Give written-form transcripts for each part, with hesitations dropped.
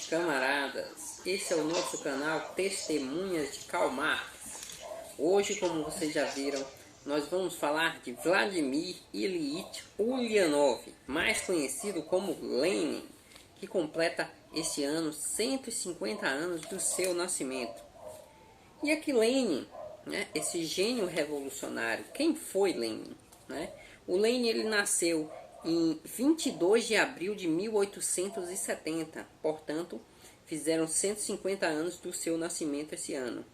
camaradas, esse é o nosso canal Testemunhas de Karl Marx. Hoje, como vocês já viram, nós vamos falar de Vladimir Ilyich Ulyanov, mais conhecido como Lenin, que completa este ano 150 anos do seu nascimento. E aqui Lenin, né, esse gênio revolucionário, quem foi Lenin? Né? O Lenin ele nasceu em 22 de abril de 1870, portanto, fizeram 150 anos do seu nascimento esse ano.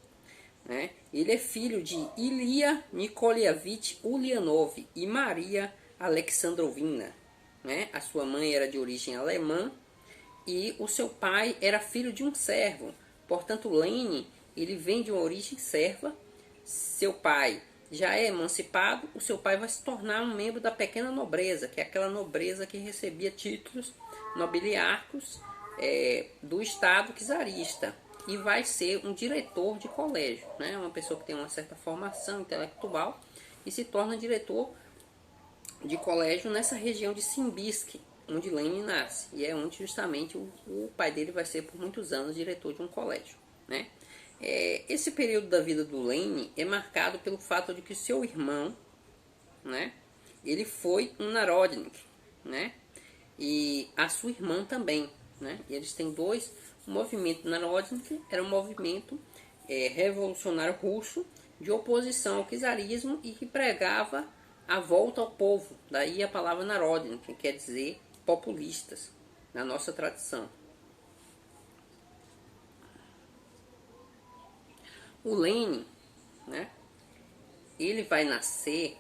Né? Ele é filho de Ilya Nikolaevich Ulyanov e Maria Alexandrovna. Né? A sua mãe era de origem alemã e o seu pai era filho de um servo. Portanto, Lenin ele vem de uma origem serva. Seu pai já é emancipado, o seu pai vai se tornar um membro da pequena nobreza, que é aquela nobreza que recebia títulos nobiliárquicos do Estado czarista, e vai ser um diretor de colégio, né? Uma pessoa que tem uma certa formação intelectual e se torna diretor de colégio nessa região de Simbirsk, onde Lenin nasce, e é onde justamente o pai dele vai ser por muitos anos diretor de um colégio, né? Esse período da vida do Lenin é marcado pelo fato de que seu irmão, né, ele foi um Narodnik, né, e a sua irmã também, né, e eles têm dois. O movimento Narodnik era um movimento revolucionário russo de oposição ao czarismo e que pregava a volta ao povo, daí a palavra Narodnik, que quer dizer populistas, na nossa tradição. O Lenin, né, ele vai nascer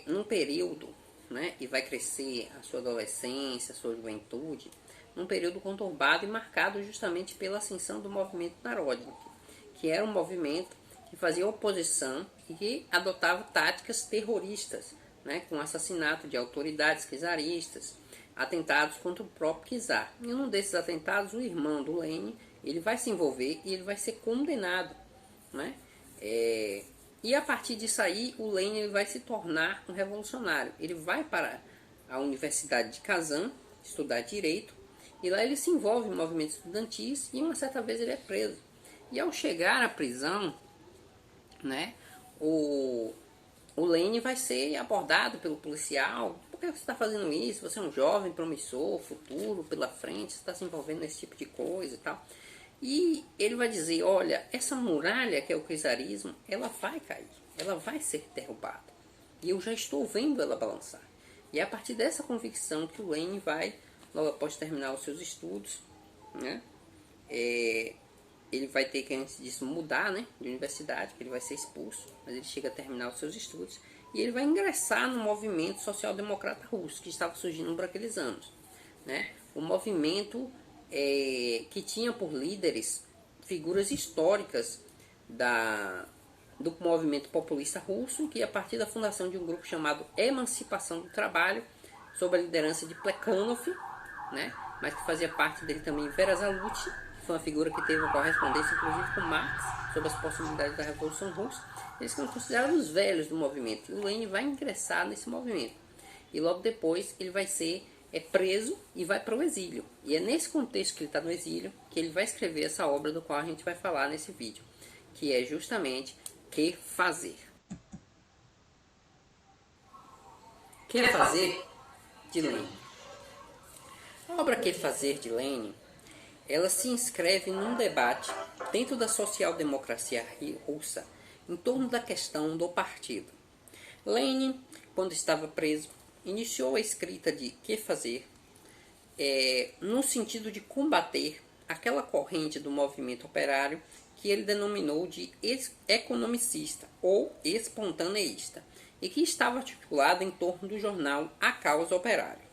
num período, né, e vai crescer a sua adolescência, a sua juventude, num período conturbado e marcado justamente pela ascensão do movimento Narodnik, que era um movimento que fazia oposição e que adotava táticas terroristas, né, com assassinato de autoridades czaristas, atentados contra o próprio czar. Em um desses atentados, o irmão do Lenin ele vai se envolver e ele vai ser condenado, né? E a partir disso aí, o Lenin ele vai se tornar um revolucionário. Ele vai para a Universidade de Kazan estudar direito e lá ele se envolve em movimentos estudantis e uma certa vez ele é preso. E ao chegar à prisão, né, o Lenin vai ser abordado pelo policial. Por que você está fazendo isso? Você é um jovem promissor, futuro pela frente, você está se envolvendo nesse tipo de coisa e tal. E ele vai dizer, olha, essa muralha que é o czarismo, ela vai cair, ela vai ser derrubada. E eu já estou vendo ela balançar. E é a partir dessa convicção que o Lenin vai, logo após terminar os seus estudos, né, ele vai ter que, antes disso, mudar, né, de universidade, que ele vai ser expulso, mas ele chega a terminar os seus estudos, e ele vai ingressar no movimento social-democrata russo, que estava surgindo por aqueles anos. Né? O movimento que tinha por líderes figuras históricas do movimento populista russo, que a partir da fundação de um grupo chamado Emancipação do Trabalho, sob a liderança de Plekhanov, né, mas que fazia parte dele também Verazalut, que foi uma figura que teve uma correspondência inclusive com Marx sobre as possibilidades da Revolução Russa. Eles são considerados os velhos do movimento, e o Lenin vai ingressar nesse movimento, e logo depois ele vai ser preso e vai para o exílio. E é nesse contexto que ele está no exílio que ele vai escrever essa obra do qual a gente vai falar nesse vídeo, que é justamente Que Fazer. Que Fazer de Lenin. A obra Que Fazer de Lenin, ela se inscreve num debate dentro da social-democracia russa em torno da questão do partido. Lenin, quando estava preso, iniciou a escrita de Que Fazer no sentido de combater aquela corrente do movimento operário que ele denominou de economicista ou espontaneísta e que estava articulada em torno do jornal A Causa Operária.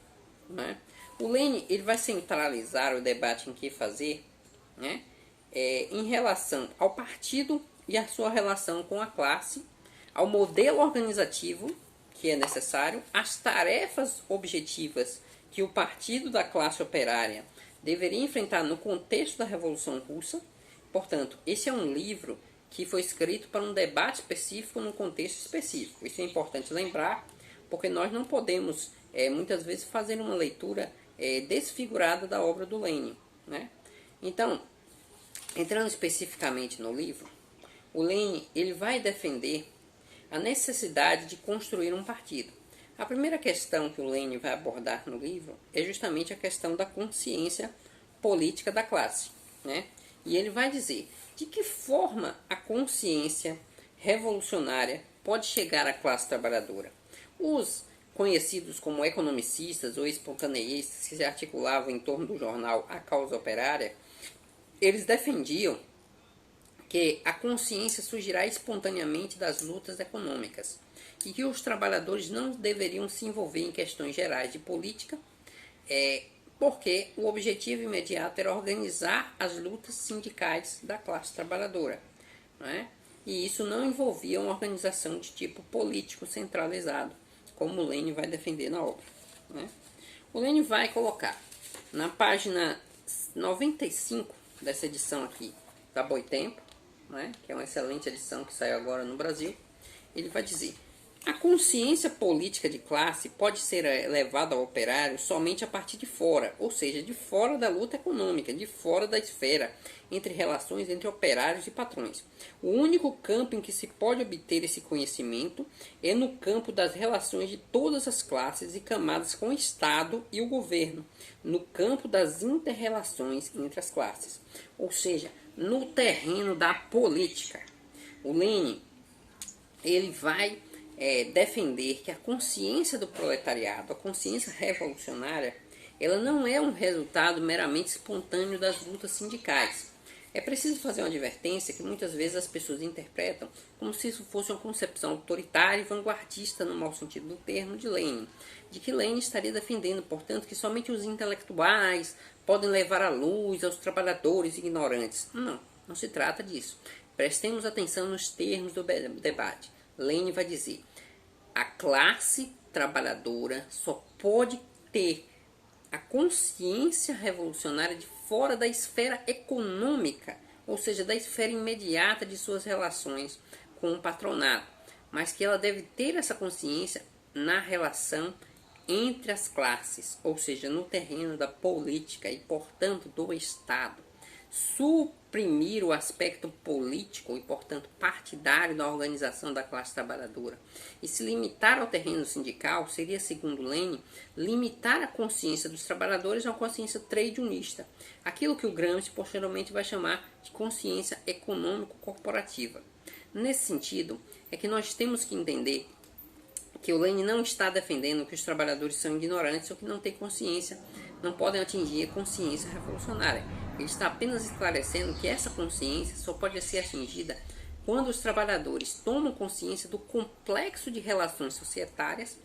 Né? O Lenin ele vai centralizar o debate em Que Fazer, né, em relação ao partido e a sua relação com a classe, ao modelo organizativo que é necessário, as tarefas objetivas que o partido da classe operária deveria enfrentar no contexto da Revolução Russa. Portanto, esse é um livro que foi escrito para um debate específico num contexto específico. Isso é importante lembrar, porque nós não podemos muitas vezes fazer uma leitura desfigurada da obra do Lenin, né? Então, entrando especificamente no livro, o Lenin ele vai defender a necessidade de construir um partido. A primeira questão que o Lenin vai abordar no livro é justamente a questão da consciência política da classe, né? E ele vai dizer de que forma a consciência revolucionária pode chegar à classe trabalhadora. Os conhecidos como economicistas ou espontaneístas que se articulavam em torno do jornal A Causa Operária, eles defendiam que a consciência surgirá espontaneamente das lutas econômicas e que os trabalhadores não deveriam se envolver em questões gerais de política, porque o objetivo imediato era organizar as lutas sindicais da classe trabalhadora, não é? E isso não envolvia uma organização de tipo político centralizado, como o Lenin vai defender na obra, né? O Lenin vai colocar na página 95 dessa edição aqui da Boitempo, né, que é uma excelente edição que saiu agora no Brasil, ele vai dizer: a consciência política de classe pode ser levada ao operário somente a partir de fora, ou seja, de fora da luta econômica, de fora da esfera entre relações entre operários e patrões. O único campo em que se pode obter esse conhecimento é no campo das relações de todas as classes e camadas com o Estado e o governo, no campo das inter-relações entre as classes, ou seja, no terreno da política. O Lenin ele vai defender que a consciência do proletariado, a consciência revolucionária, ela não é um resultado meramente espontâneo das lutas sindicais. É preciso fazer uma advertência que muitas vezes as pessoas interpretam como se isso fosse uma concepção autoritária e vanguardista, no mau sentido do termo, de Lenin. De que Lenin estaria defendendo, portanto, que somente os intelectuais podem levar a luz aos trabalhadores ignorantes. Não, não se trata disso. Prestemos atenção nos termos do debate. Lenin vai dizer: a classe trabalhadora só pode ter a consciência revolucionária de fora da esfera econômica, ou seja, da esfera imediata de suas relações com o patronato, mas que ela deve ter essa consciência na relação entre as classes, ou seja, no terreno da política e, portanto, do Estado. Suprimir o aspecto político e, portanto, partidário da organização da classe trabalhadora e se limitar ao terreno sindical seria, segundo Lenin, limitar a consciência dos trabalhadores a uma consciência trade unista, aquilo que o Gramsci posteriormente vai chamar de consciência econômico-corporativa. Nesse sentido, é que nós temos que entender que o Lenin não está defendendo que os trabalhadores são ignorantes ou que não têm consciência, não podem atingir a consciência revolucionária. Ele está apenas esclarecendo que essa consciência só pode ser atingida quando os trabalhadores tomam consciência do complexo de relações societárias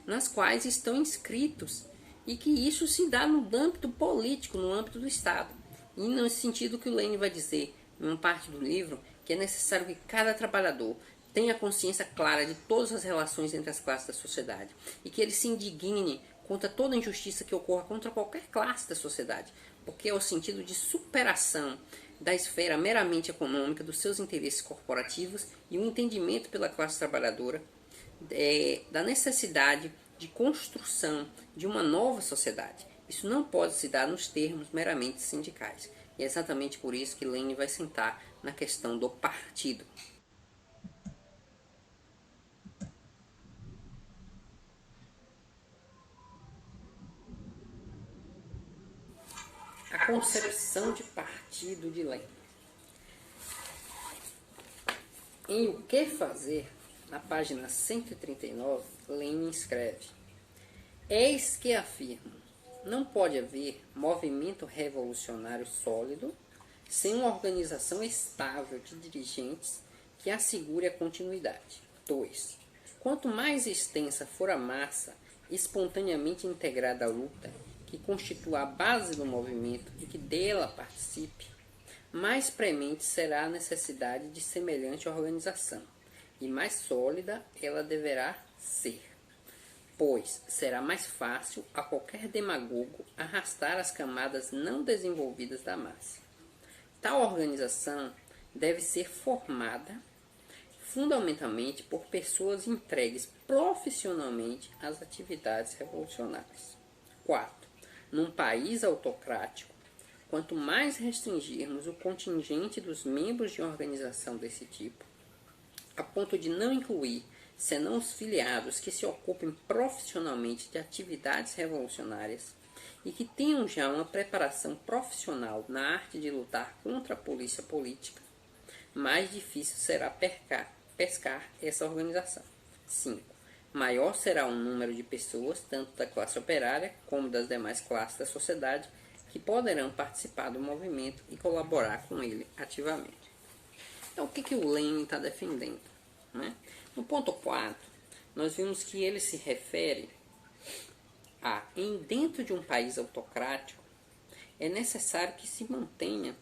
nas quais estão inscritos e que isso se dá no âmbito político, no âmbito do Estado. E no sentido que o Lenin vai dizer em uma parte do livro que é necessário que cada trabalhador tenha consciência clara de todas as relações entre as classes da sociedade e que ele se indigne contra toda injustiça que ocorra contra qualquer classe da sociedade, porque é o sentido de superação da esfera meramente econômica, dos seus interesses corporativos e o entendimento pela classe trabalhadora da necessidade de construção de uma nova sociedade. Isso não pode se dar nos termos meramente sindicais. E é exatamente por isso que Lenin vai sentar na questão do partido. A concepção de partido de Lenin. Em O Que Fazer, na página 139, Lenin escreve: eis que afirmo, não pode haver movimento revolucionário sólido sem uma organização estável de dirigentes que assegure a continuidade. 2. Quanto mais extensa for a massa espontaneamente integrada à luta, que constitua a base do movimento e que dela participe, mais premente será a necessidade de semelhante organização, e mais sólida ela deverá ser, pois será mais fácil a qualquer demagogo arrastar as camadas não desenvolvidas da massa. Tal organização deve ser formada fundamentalmente por pessoas entregues profissionalmente às atividades revolucionárias. 4. num país autocrático, quanto mais restringirmos o contingente dos membros de uma organização desse tipo, a ponto de não incluir senão os filiados que se ocupem profissionalmente de atividades revolucionárias e que tenham já uma preparação profissional na arte de lutar contra a polícia política, mais difícil será pescar essa organização. 5. Maior será o número de pessoas, tanto da classe operária como das demais classes da sociedade, que poderão participar do movimento e colaborar com ele ativamente. Então, o que o Lenin está defendendo? Né? No ponto 4, nós vimos que ele se refere dentro de um país autocrático, é necessário que se mantenha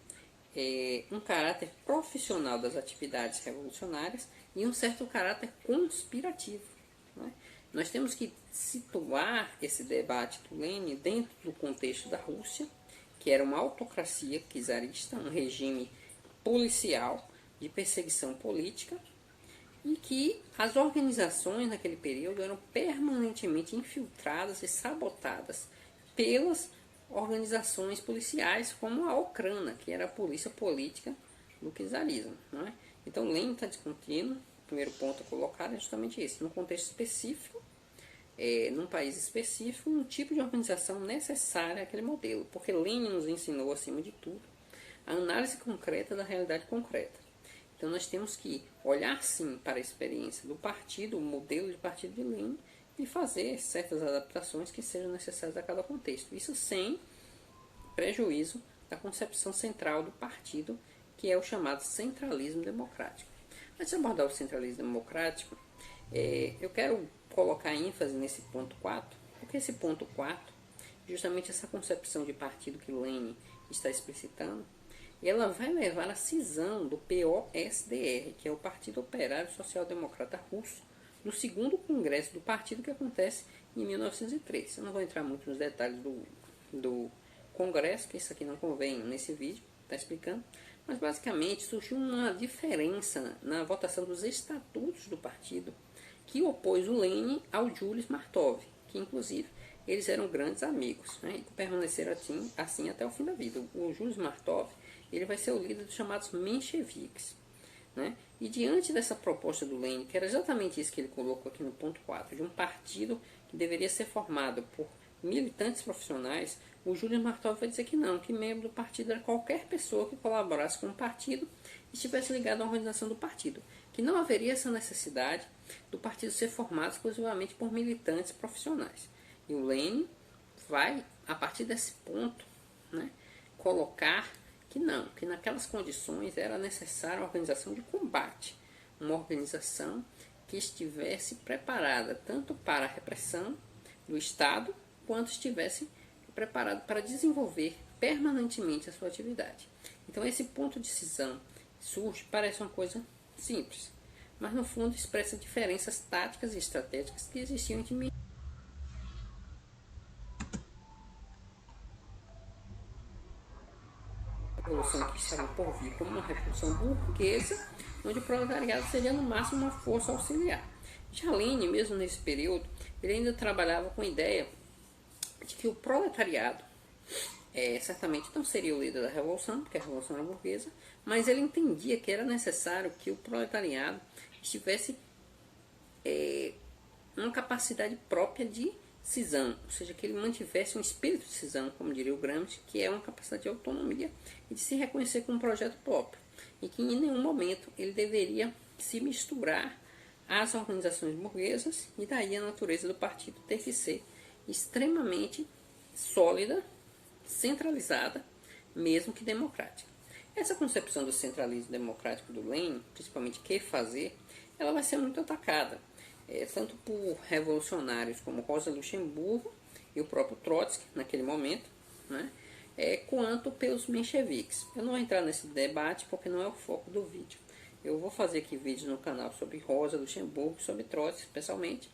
um caráter profissional das atividades revolucionárias e um certo caráter conspirativo. Né? Nós temos que situar esse debate do Lenin dentro do contexto da Rússia, que era uma autocracia czarista, um regime policial de perseguição política, e que as organizações naquele período eram permanentemente infiltradas e sabotadas pelas organizações policiais, como a Ucrânia, que era a polícia política do czarismo. Não é? Então, Lenin está discutindo, o primeiro ponto a colocar é justamente esse, num contexto específico, num país específico, um tipo de organização necessária àquele modelo, porque Lenin nos ensinou, acima de tudo, a análise concreta da realidade concreta. Então, nós temos que olhar, sim, para a experiência do partido, o modelo de partido de Lenin, e fazer certas adaptações que sejam necessárias a cada contexto. Isso sem prejuízo da concepção central do partido, que é o chamado centralismo democrático. Antes de abordar o centralismo democrático, eu quero colocar ênfase nesse ponto 4, porque esse ponto 4, justamente essa concepção de partido que Lenin está explicitando, ela vai levar à cisão do POSDR, que é o Partido Operário Social Democrata Russo, no segundo congresso do partido, que acontece em 1903. Eu não vou entrar muito nos detalhes do congresso, que isso aqui não convém nesse vídeo, está explicando, mas basicamente surgiu uma diferença na votação dos estatutos do partido, que opôs o Lenin ao Julius Martov, que inclusive eles eram grandes amigos, né, e permaneceram assim até o fim da vida. O Julius Martov, ele vai ser o líder dos chamados mencheviques. Né? E diante dessa proposta do Lenin, que era exatamente isso que ele colocou aqui no ponto 4, de um partido que deveria ser formado por militantes profissionais, o Julius Martov vai dizer que não, que membro do partido era qualquer pessoa que colaborasse com o partido e estivesse ligado à organização do partido, que não haveria essa necessidade do partido ser formado exclusivamente por militantes profissionais. E o Lenin vai, a partir desse ponto, né, colocar que não, que naquelas condições era necessária uma organização de combate, uma organização que estivesse preparada tanto para a repressão do Estado, quanto estivesse preparado para desenvolver permanentemente a sua atividade. Então esse ponto de cisão surge, parece uma coisa simples, mas no fundo expressa diferenças táticas e estratégicas que existiam entre a revolução que estava por vir como uma revolução burguesa, onde o proletariado seria no máximo uma força auxiliar. Já Lenin, mesmo nesse período, ele ainda trabalhava com a ideia de que o proletariado certamente não seria o líder da revolução, porque a revolução era burguesa, mas ele entendia que era necessário que o proletariado estivesse uma capacidade própria de cisão, ou seja, que ele mantivesse um espírito de cisão, como diria o Gramsci, que é uma capacidade de autonomia e de se reconhecer como um projeto próprio, e que em nenhum momento ele deveria se misturar às organizações burguesas, e daí a natureza do partido ter que ser extremamente sólida, centralizada, mesmo que democrática. Essa concepção do centralismo democrático do Lenin, principalmente que fazer, ela vai ser muito atacada, tanto por revolucionários como Rosa Luxemburgo e o próprio Trotsky, naquele momento, né, quanto pelos mencheviques. Eu não vou entrar nesse debate porque não é o foco do vídeo. Eu vou fazer aqui vídeos no canal sobre Rosa Luxemburgo, sobre Trotsky especialmente,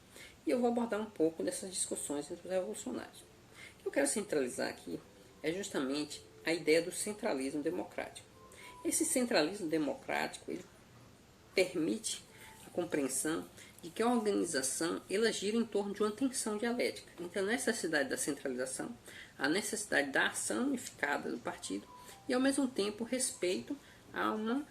e eu vou abordar um pouco dessas discussões entre os revolucionários. O que eu quero centralizar aqui é justamente a ideia do centralismo democrático. Esse centralismo democrático ele permite a compreensão de que a organização ela gira em torno de uma tensão dialética entre a necessidade da centralização, a necessidade da ação unificada do partido e, ao mesmo tempo, respeito a uma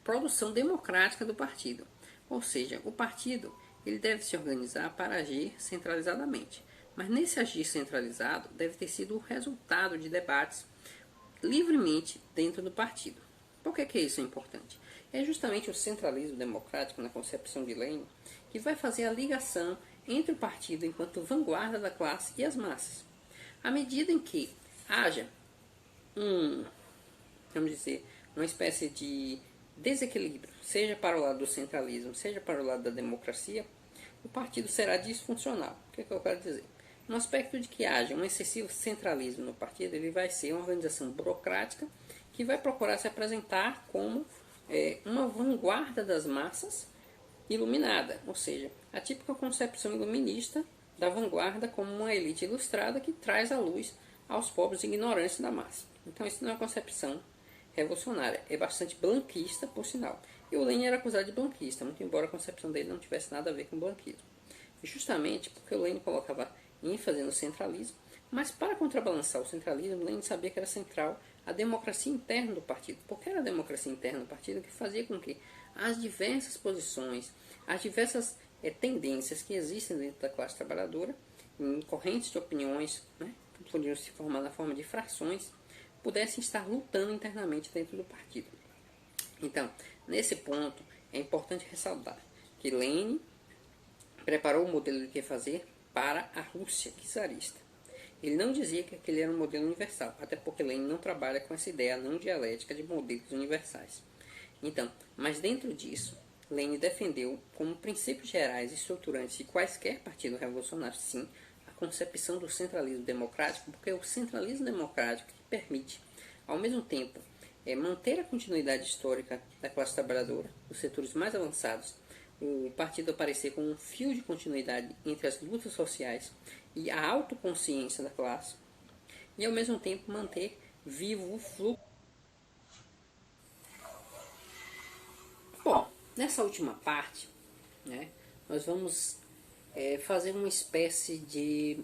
produção democrática do partido. Ou seja, o partido ele deve se organizar para agir centralizadamente. Mas nesse agir centralizado deve ter sido o resultado de debates livremente dentro do partido. Por que isso é importante? É justamente o centralismo democrático na concepção de Lenin que vai fazer a ligação entre o partido enquanto vanguarda da classe e as massas. À medida em que haja vamos dizer, uma espécie de desequilíbrio, seja para o lado do centralismo, seja para o lado da democracia, o partido será disfuncional. O que eu quero dizer? No aspecto de que haja um excessivo centralismo no partido, ele vai ser uma organização burocrática que vai procurar se apresentar como uma vanguarda das massas iluminada, ou seja, a típica concepção iluminista da vanguarda como uma elite ilustrada que traz a luz aos pobres ignorantes da massa. Então isso não é uma concepção revolucionária, é bastante blanquista, por sinal. E o Lenin era acusado de blanquista, muito embora a concepção dele não tivesse nada a ver com blanquismo. E justamente porque o Lenin colocava ênfase no centralismo, mas para contrabalançar o centralismo, Lenin sabia que era central a democracia interna do partido. Porque era a democracia interna do partido que fazia com que as diversas posições, as diversas tendências que existem dentro da classe trabalhadora, em correntes de opiniões, né, que podiam se formar na forma de frações, pudessem estar lutando internamente dentro do partido. Então, nesse ponto, é importante ressaltar que Lenin preparou o modelo de que fazer para a Rússia czarista. Ele não dizia que aquele era um modelo universal, até porque Lenin não trabalha com essa ideia não dialética de modelos universais. Então, mas dentro disso, Lenin defendeu como princípios gerais e estruturantes de quaisquer partido revolucionário, sim, a concepção do centralismo democrático, porque é o centralismo democrático que permite, ao mesmo tempo, manter a continuidade histórica da classe trabalhadora, dos setores mais avançados, o partido aparecer como um fio de continuidade entre as lutas sociais e a autoconsciência da classe, e ao mesmo tempo manter vivo o fluxo. Bom, nessa última parte, né, nós vamos fazer uma espécie de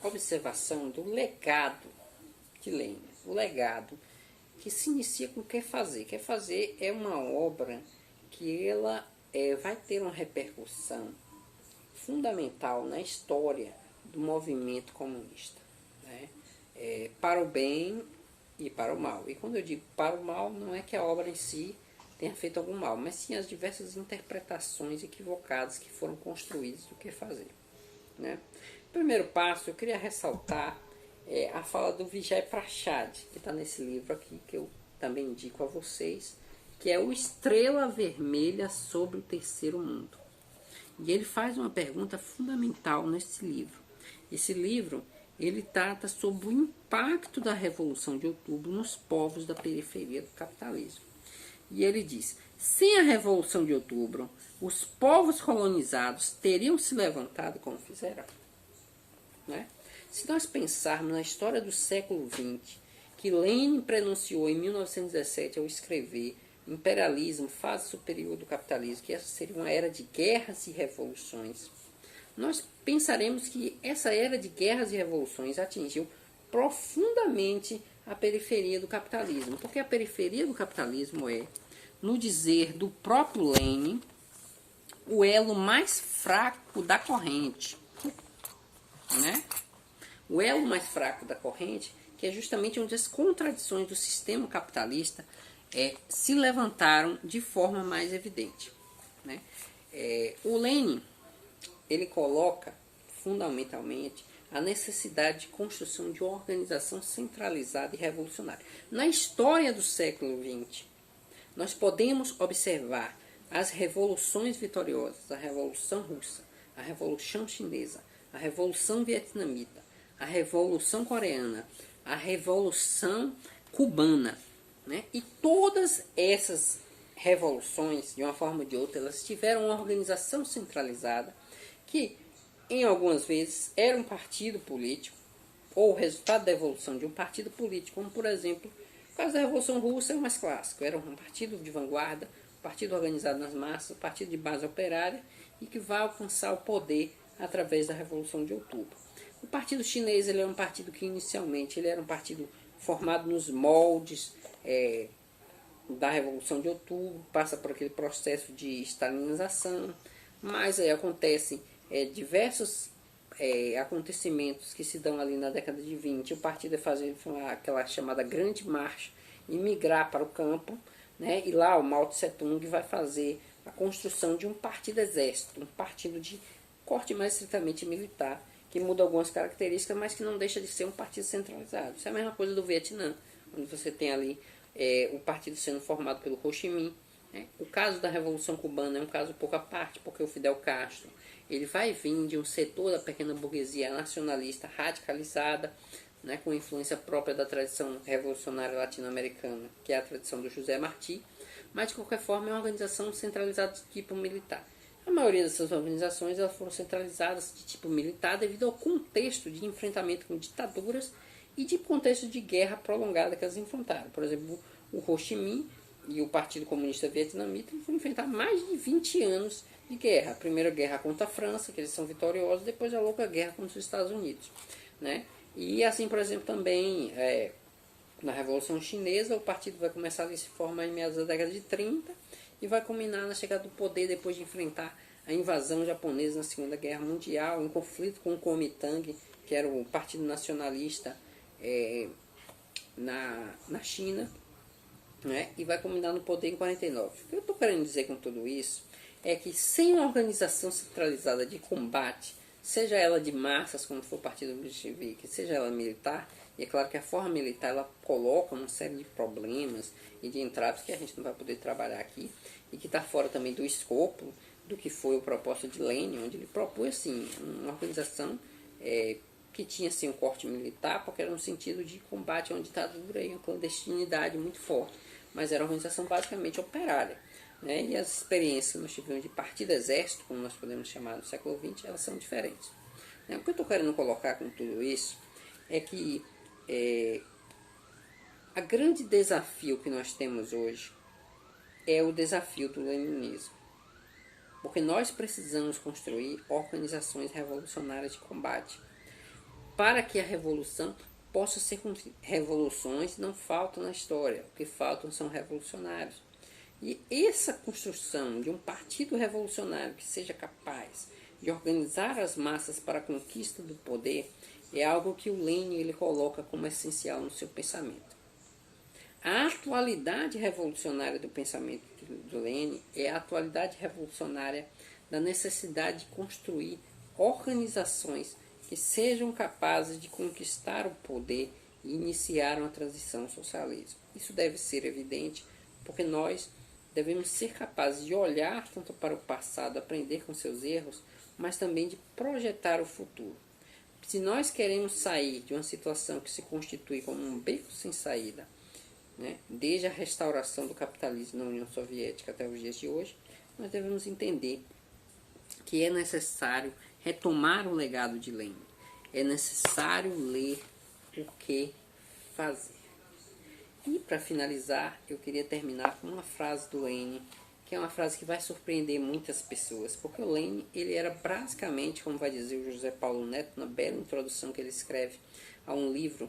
observação do legado de Lenin. O legado que se inicia com Quer Fazer. Quer Fazer é uma obra que ela vai ter uma repercussão fundamental na história do movimento comunista, né? Para o bem e para o mal. E quando eu digo para o mal, não é que a obra em si tenha feito algum mal, mas sim as diversas interpretações equivocadas que foram construídas do Quer Fazer, né? Primeiro passo, eu queria ressaltar a fala do Vijay Prashad, que está nesse livro aqui, que eu também indico a vocês, que é o Estrela Vermelha sobre o Terceiro Mundo. E ele faz uma pergunta fundamental nesse livro. Esse livro, ele trata sobre o impacto da Revolução de Outubro nos povos da periferia do capitalismo. E ele diz, sem a Revolução de Outubro, os povos colonizados teriam se levantado como fizeram, né? Se nós pensarmos na história do século XX, que Lenin prenunciou em 1917 ao escrever Imperialismo, fase superior do capitalismo, que essa seria uma era de guerras e revoluções, nós pensaremos que essa era de guerras e revoluções atingiu profundamente a periferia do capitalismo, porque a periferia do capitalismo é, no dizer do próprio Lenin, o elo mais fraco da corrente, né? O elo mais fraco da corrente, que é justamente onde as contradições do sistema capitalista se levantaram de forma mais evidente, né? O Lenin, ele coloca fundamentalmente a necessidade de construção de uma organização centralizada e revolucionária. Na história do século XX, nós podemos observar as revoluções vitoriosas, a Revolução Russa, a Revolução Chinesa, a Revolução Vietnamita, a Revolução Coreana, a Revolução Cubana, né? E todas essas revoluções, de uma forma ou de outra, elas tiveram uma organização centralizada que, em algumas vezes, era um partido político, ou o resultado da evolução de um partido político, como, por exemplo, o caso da Revolução Russa é o mais clássico, era um partido de vanguarda, partido organizado nas massas, partido de base operária e que vai alcançar o poder através da Revolução de Outubro. O Partido Chinês ele é um partido que inicialmente ele era um partido formado nos moldes da Revolução de Outubro, passa por aquele processo de stalinização, mas aí acontecem diversos acontecimentos que se dão ali na década de 20. O partido é fazer aquela chamada Grande Marcha e migrar para o campo, né? E lá o Mao Tse Tung vai fazer a construção de um partido exército, um partido de corte mais estritamente militar, que muda algumas características, mas que não deixa de ser um partido centralizado. Isso é a mesma coisa do Vietnã, onde você tem ali o partido sendo formado pelo Ho Chi Minh. O caso da Revolução Cubana é um caso pouco à parte, porque o Fidel Castro ele vai vir de um setor da pequena burguesia nacionalista radicalizada, né, com influência própria da tradição revolucionária latino-americana, que é a tradição do José Martí, mas de qualquer forma é uma organização centralizada de tipo militar. A maioria dessas organizações elas foram centralizadas de tipo militar devido ao contexto de enfrentamento com ditaduras e de contexto de guerra prolongada que elas enfrentaram. Por exemplo, o Ho Chi Minh e o Partido Comunista Vietnamita vão enfrentar mais de 20 anos de guerra. A primeira guerra contra a França, que eles são vitoriosos, depois a louca guerra contra os Estados Unidos, né? E assim, por exemplo, também na Revolução Chinesa, o partido vai começar a se formar em meados da década de 30 e vai culminar na chegada do poder depois de enfrentar a invasão japonesa na Segunda Guerra Mundial, em conflito com o Kuomintang, que era o partido nacionalista na China, né? E vai culminar no poder em 49. O que eu estou querendo dizer com tudo isso é que sem uma organização centralizada de combate, seja ela de massas, como foi o Partido Bolchevique, seja ela militar, e é claro que a forma militar ela coloca uma série de problemas e de entraves que a gente não vai poder trabalhar aqui, e que está fora também do escopo do que foi o propósito de Lenin, onde ele propôs assim, uma organização que tinha assim, um corte militar, porque era no sentido de combate a uma ditadura e uma clandestinidade muito forte, mas era uma organização basicamente operária. Né? E as experiências que nós tivemos de partido-exército, como nós podemos chamar no século XX, elas são diferentes. Né? O que eu estou querendo colocar com tudo isso é que o grande desafio que nós temos hoje é o desafio do leninismo. Porque nós precisamos construir organizações revolucionárias de combate para que a revolução possa ser revoluções não faltam na história, o que faltam são revolucionários. E essa construção de um partido revolucionário que seja capaz de organizar as massas para a conquista do poder é algo que o Lenin ele coloca como essencial no seu pensamento. A atualidade revolucionária do pensamento do Lenin é a atualidade revolucionária da necessidade de construir organizações que sejam capazes de conquistar o poder e iniciar uma transição ao socialismo. Isso deve ser evidente porque nós devemos ser capazes de olhar tanto para o passado, aprender com seus erros, mas também de projetar o futuro. Se nós queremos sair de uma situação que se constitui como um beco sem saída, né, desde a restauração do capitalismo na União Soviética até os dias de hoje, nós devemos entender que é necessário retomar o legado de Lenin. É necessário ler o que fazer. E para finalizar, eu queria terminar com uma frase do Lenin, que é uma frase que vai surpreender muitas pessoas, porque o Lenin ele era basicamente, como vai dizer o José Paulo Neto, na bela introdução que ele escreve a um livro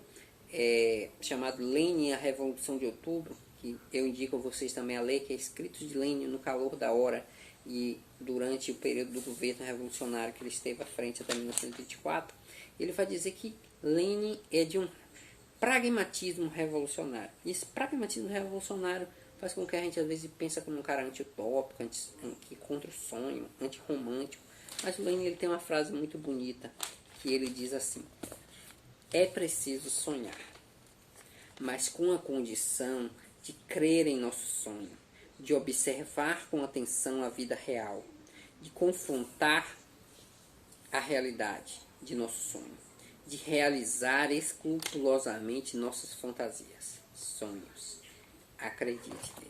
chamado Lenin e a Revolução de Outubro, que eu indico a vocês também a ler, que é escrito de Lenin no calor da hora e durante o período do governo revolucionário que ele esteve à frente até 1924, ele vai dizer que Lenin é de um pragmatismo revolucionário. E esse pragmatismo revolucionário faz com que a gente às vezes pense como um cara anti-utópico, contra o sonho, anti-romântico. Mas o Lenin ele tem uma frase muito bonita, que ele diz assim: é preciso sonhar, mas com a condição de crer em nosso sonho, de observar com atenção a vida real, de confrontar a realidade de nosso sonho, de realizar escrupulosamente nossas fantasias, sonhos. Acredite.